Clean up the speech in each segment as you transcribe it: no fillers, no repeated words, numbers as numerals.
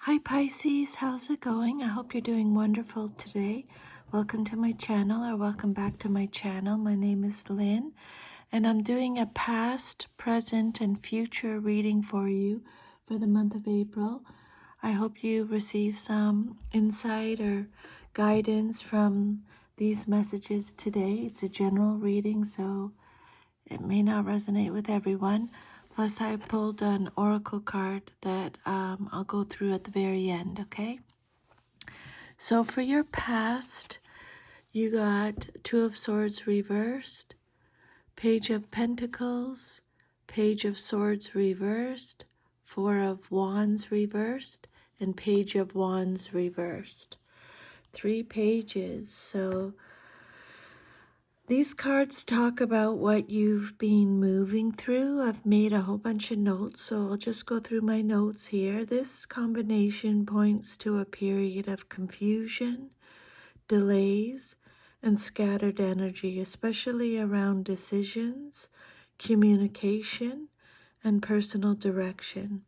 Hi Pisces, how's it going? I hope you're doing wonderful today. Welcome to my channel, or welcome back to my channel. My name is Lynn, and I'm doing a past, present, and future reading for you for the month of April. I hope you receive some insight or guidance from these messages today. It's a general reading, so it may not resonate with everyone. Plus, I pulled an oracle card that I'll go through at the very end, okay? So for your past, you got Two of Swords reversed, Page of Pentacles, Page of Swords reversed, Four of Wands reversed, and Page of Wands reversed. 3 pages. So these cards talk about what you've been moving through. I've made a whole bunch of notes, so I'll just go through my notes here. This combination points to a period of confusion, delays, and scattered energy, especially around decisions, communication, and personal direction.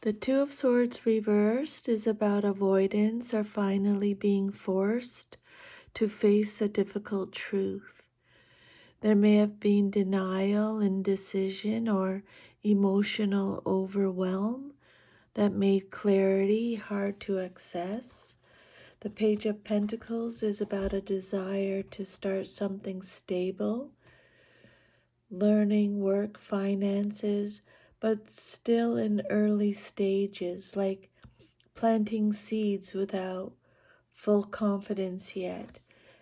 The Two of Swords reversed is about avoidance or finally being forced to face a difficult truth. There may have been denial, indecision, or emotional overwhelm that made clarity hard to access. The Page of Pentacles is about a desire to start something stable, learning, work, finances, but still in early stages, like planting seeds without full confidence yet.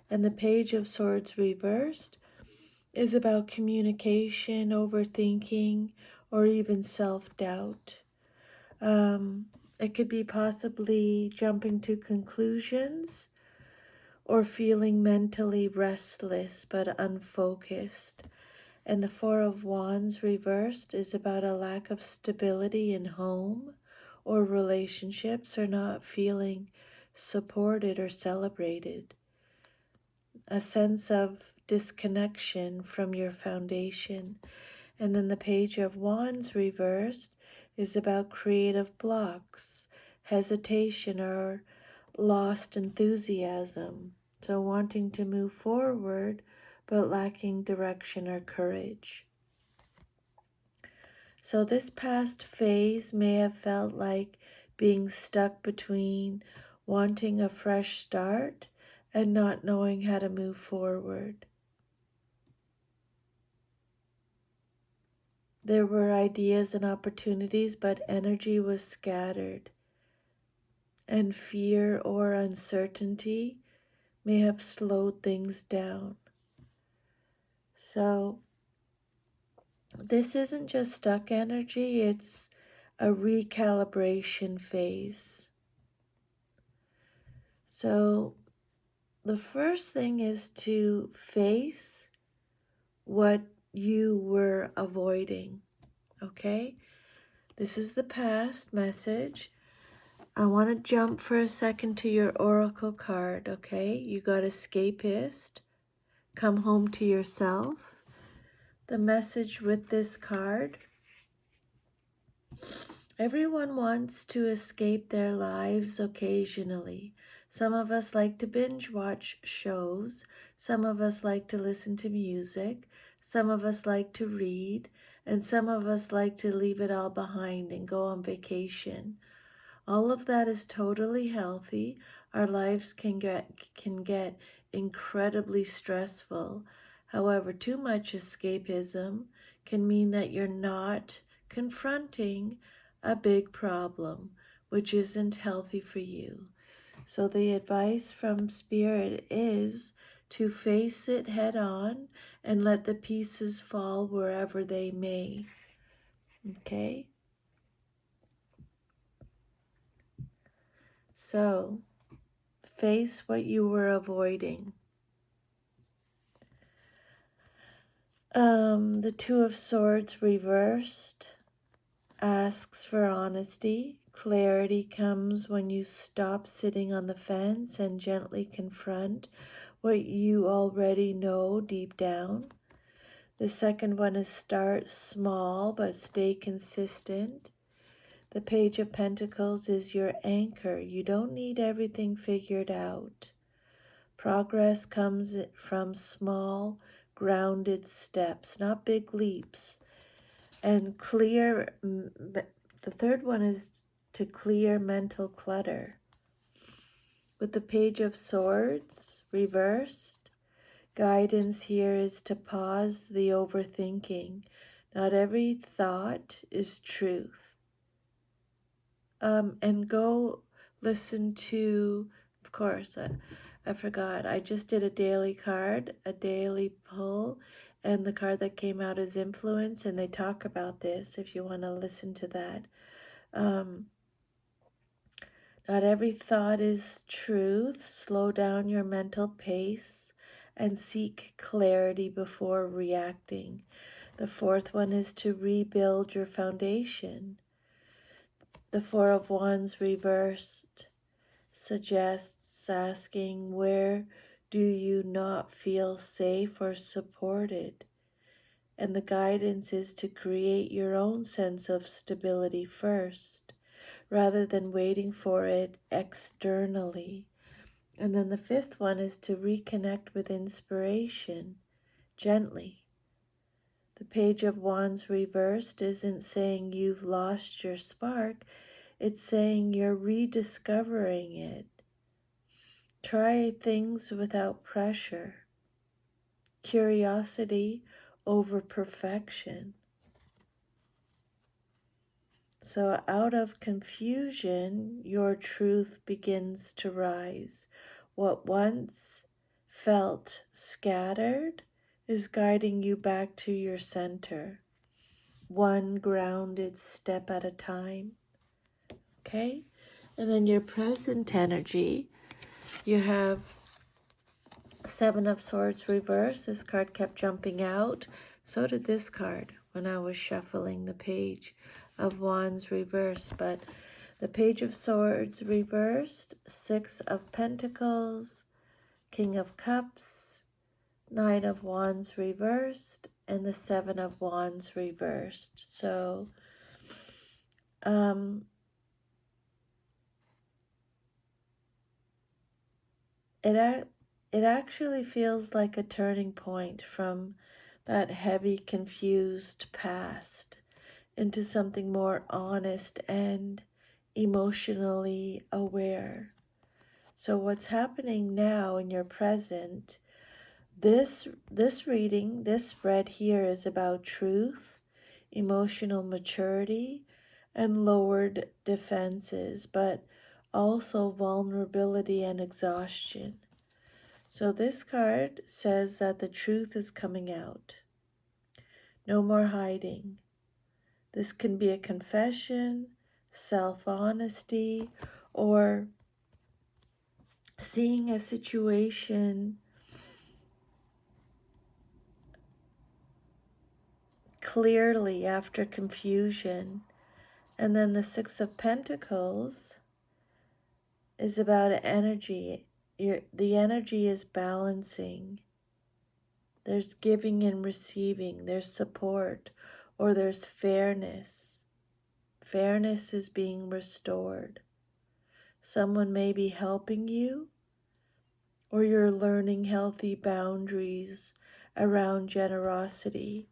And the Page of Swords reversed is about communication, overthinking, or even self-doubt. It could be possibly jumping to conclusions or feeling mentally restless but unfocused. And the Four of Wands reversed is about a lack of stability in home or relationships, or not feeling supported or celebrated. A sense of disconnection from your foundation. And then the Page of Wands reversed is about creative blocks, hesitation, or lost enthusiasm. So wanting to move forward, but lacking direction or courage. So this past phase may have felt like being stuck between wanting a fresh start and not knowing how to move forward. There were ideas and opportunities, but energy was scattered, and fear or uncertainty may have slowed things down. So this isn't just stuck energy, it's a recalibration phase. So the first thing is to face what you were avoiding, okay? This is the past message. I want to jump for a second to your oracle card, okay? You got escapist, come home to yourself. The message with this card: everyone wants to escape their lives occasionally. Some of us like to binge watch shows. Some of us like to listen to music. Some of us like to read. And some of us like to leave it all behind and go on vacation. All of that is totally healthy. Our lives can get incredibly stressful. However, too much escapism can mean that you're not confronting a big problem, which isn't healthy for you. So the advice from Spirit is to face it head on and let the pieces fall wherever they may. Okay? So face what you were avoiding. The Two of Swords reversed asks for honesty. Clarity comes when you stop sitting on the fence and gently confront what you already know deep down. The second one is start small but stay consistent. The Page of Pentacles is your anchor. You don't need everything figured out. Progress comes from small, grounded steps, not big leaps. And the third one is to clear mental clutter. With the Page of Swords reversed, guidance here is to pause the overthinking. Not every thought is truth. And go listen to, of course, I forgot. I just did a daily card, a daily pull, and the card that came out is Influence, and they talk about this if you want to listen to that. Not every thought is truth. Slow down your mental pace and seek clarity before reacting. The fourth one is to rebuild your foundation. The Four of Wands reversed suggests asking, where do you not feel safe or supported? And the guidance is to create your own sense of stability first, rather than waiting for it externally. And then the fifth one is to reconnect with inspiration gently. The Page of Wands reversed isn't saying you've lost your spark, it's saying you're rediscovering it. Try things without pressure. Curiosity over perfection. So out of confusion, your truth begins to rise. What once felt scattered is guiding you back to your center, one grounded step at a time. Okay? And then your present energy, you have Seven of Swords reversed. This card kept jumping out. So did this card when I was shuffling the Page of Wands reversed. But the Page of Swords reversed, Six of Pentacles, King of Cups, Nine of Wands reversed, and the Seven of Wands reversed. So, it actually feels like a turning point from that heavy, confused past into something more honest and emotionally aware. So what's happening now in your present, this reading, this spread here is about truth, emotional maturity, and lowered defenses, but also vulnerability and exhaustion. So this card says that the truth is coming out. No more hiding. This can be a confession, self-honesty, or seeing a situation clearly after confusion. And then the Six of Pentacles is about energy. The energy is balancing. There's giving and receiving. There's support, or there's fairness. Fairness is being restored. Someone may be helping you, or you're learning healthy boundaries around generosity.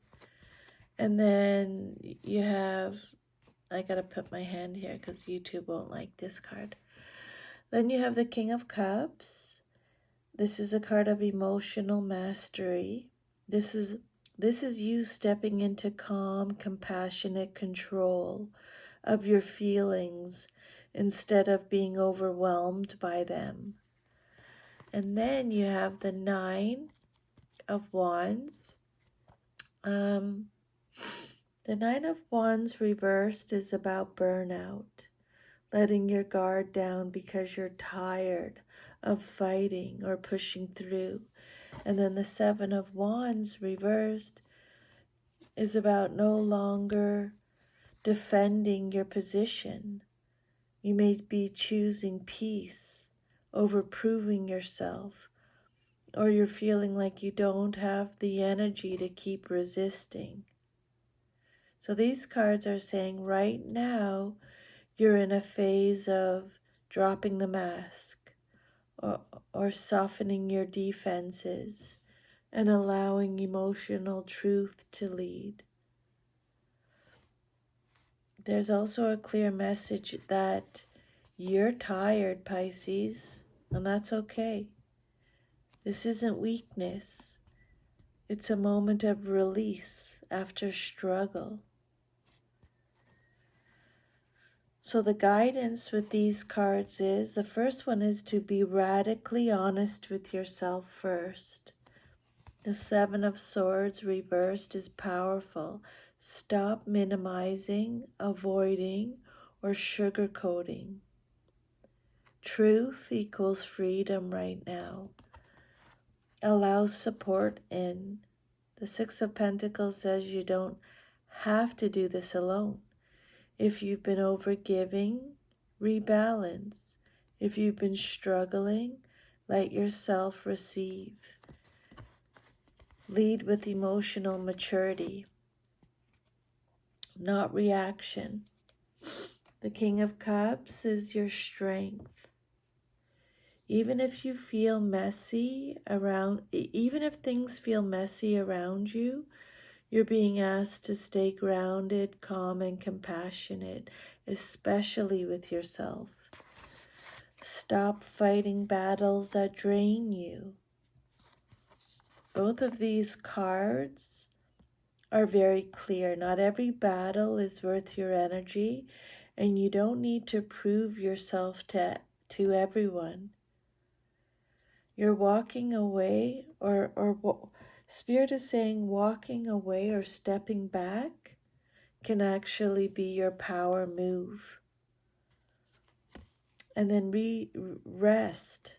And then you have, I gotta put my hand here because YouTube won't like this card. Then you have the King of Cups. This is a card of emotional mastery. This is you stepping into calm, compassionate control of your feelings instead of being overwhelmed by them. And then you have the Nine of Wands. The Nine of Wands reversed is about burnout, letting your guard down because you're tired of fighting or pushing through. And then the Seven of Wands reversed is about no longer defending your position. You may be choosing peace over proving yourself, or you're feeling like you don't have the energy to keep resisting. So these cards are saying right now, You're in a phase of dropping the mask or, or softening your defenses and allowing emotional truth to lead. There's also a clear message that you're tired, Pisces, and that's okay. This isn't weakness. It's a moment of release after struggle. So the guidance with these cards is, the first one is to be radically honest with yourself first. The Seven of Swords reversed is powerful. Stop minimizing, avoiding, or sugarcoating. Truth equals freedom right now. Allow support in. The Six of Pentacles says you don't have to do this alone. If you've been overgiving, rebalance. If you've been struggling, let yourself receive. Lead with emotional maturity, not reaction. The King of Cups is your strength. Even if you feel messy around, even if things feel messy around you, you're being asked to stay grounded, calm, and compassionate, especially with yourself. Stop fighting battles that drain you. Both of these cards are very clear. Not every battle is worth your energy, and you don't need to prove yourself to everyone. You're walking away, Spirit is saying walking away or stepping back can actually be your power move. And then rest.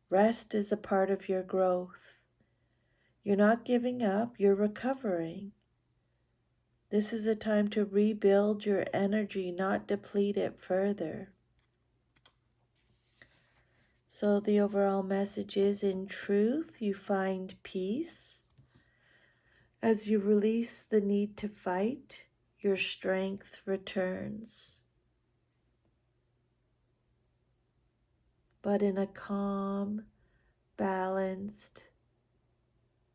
Rest is a part of your growth. You're not giving up, you're recovering. This is a time to rebuild your energy, not deplete it further. So the overall message is, in truth, you find peace. As you release the need to fight, your strength returns. But in a calm, balanced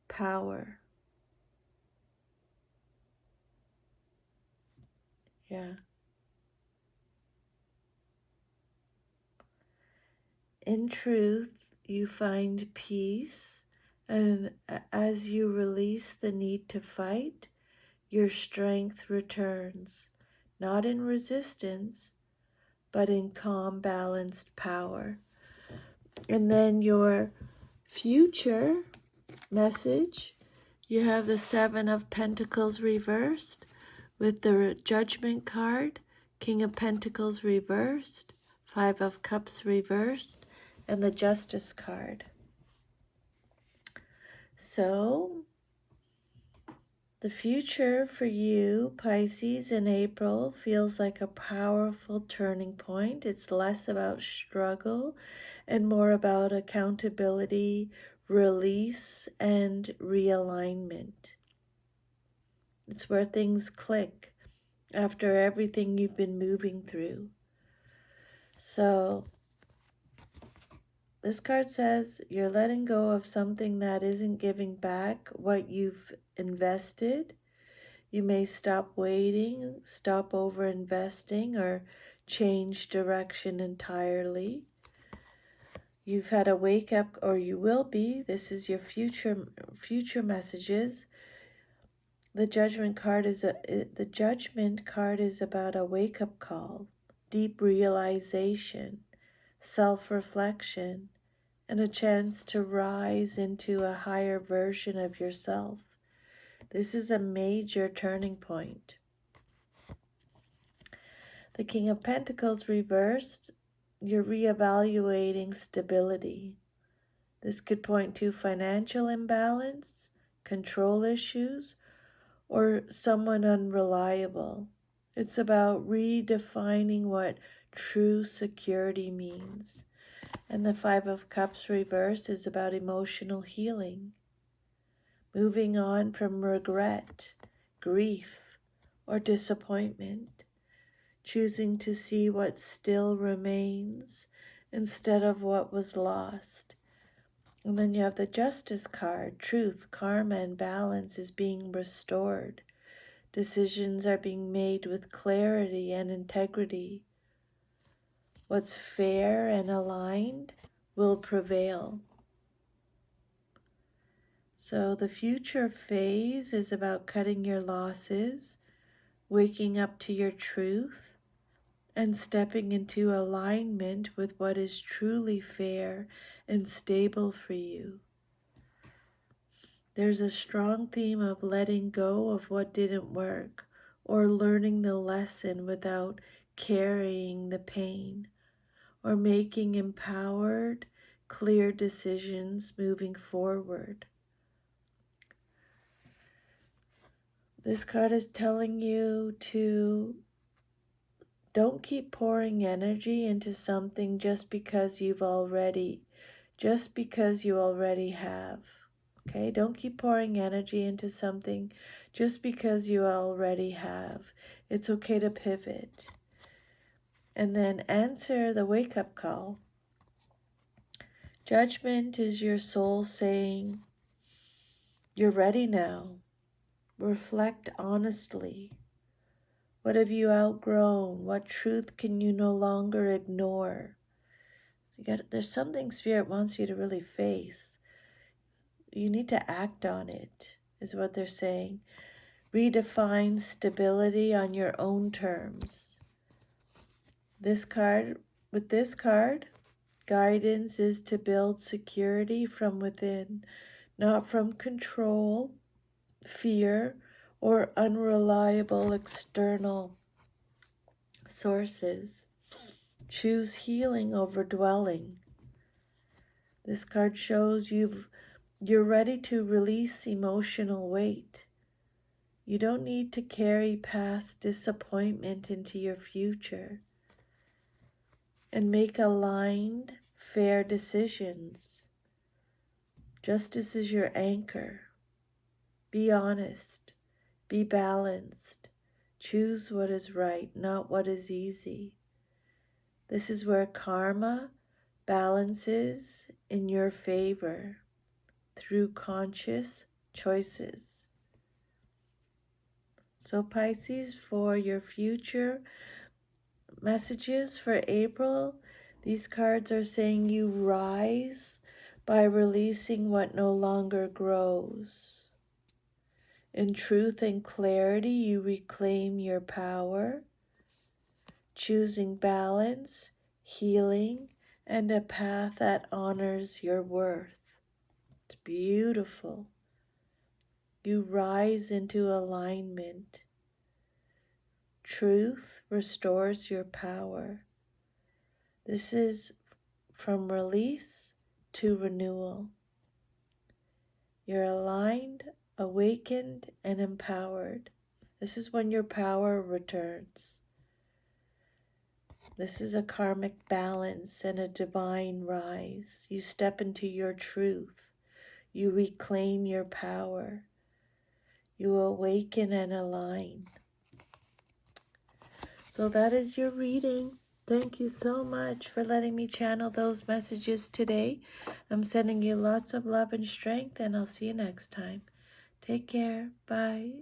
power. Yeah. In truth, you find peace, and as you release the need to fight, your strength returns, not in resistance, but in calm, balanced power. And then your future message, you have the Seven of Pentacles reversed with the Judgment card, King of Pentacles reversed, Five of Cups reversed, and the Justice card. So, the future for you, Pisces, in April feels like a powerful turning point. It's less about struggle and more about accountability, release, and realignment. It's where things click after everything you've been moving through. So, this card says you're letting go of something that isn't giving back what you've invested. You may stop waiting, stop over-investing, or change direction entirely. You've had a wake up, or you will be. This is your future messages. The Judgment card is about a wake up call, deep realization, self-reflection, and a chance to rise into a higher version of yourself. This is a major turning point. The King of Pentacles reversed, you're reevaluating stability. This could point to financial imbalance, control issues, or someone unreliable. It's about redefining what true security means. And the Five of Cups reverse is about emotional healing, moving on from regret, grief, or disappointment. choosing to see what still remains instead of what was lost. And then you have the Justice card. Truth, karma, and balance is being restored. Decisions are being made with clarity and integrity. What's fair and aligned will prevail. So the future phase is about cutting your losses, waking up to your truth, and stepping into alignment with what is truly fair and stable for you. There's a strong theme of letting go of what didn't work or learning the lesson without carrying the pain, or making empowered, clear decisions moving forward. This card is telling you to don't keep pouring energy into something just because you already have. Okay, don't keep pouring energy into something just because you already have. It's okay to pivot. And then answer the wake-up call. Judgment is your soul saying, you're ready now. Reflect honestly. What have you outgrown? What truth can you no longer ignore? There's something Spirit wants you to really face. You need to act on it, is what they're saying. Redefine stability on your own terms. With this card, guidance is to build security from within, not from control, fear, or unreliable external sources. Choose healing over dwelling. This card shows you're ready to release emotional weight. You don't need to carry past disappointment into your future. And make aligned, fair decisions. Justice is your anchor. Be honest. Be balanced. Choose what is right, not what is easy. This is where karma balances in your favor through conscious choices. So Pisces, for your future messages for April, these cards are saying you rise by releasing what no longer grows. In truth and clarity, you reclaim your power, choosing balance, healing, and a path that honors your worth. It's beautiful. You rise into alignment. Truth restores your power. This is from release to renewal. You're aligned, awakened, and empowered. This is when your power returns. This is a karmic balance and a divine rise. You step into your truth. You reclaim your power. You awaken and align. So that is your reading. Thank you so much for letting me channel those messages today. I'm sending you lots of love and strength, and I'll see you next time. Take care. Bye.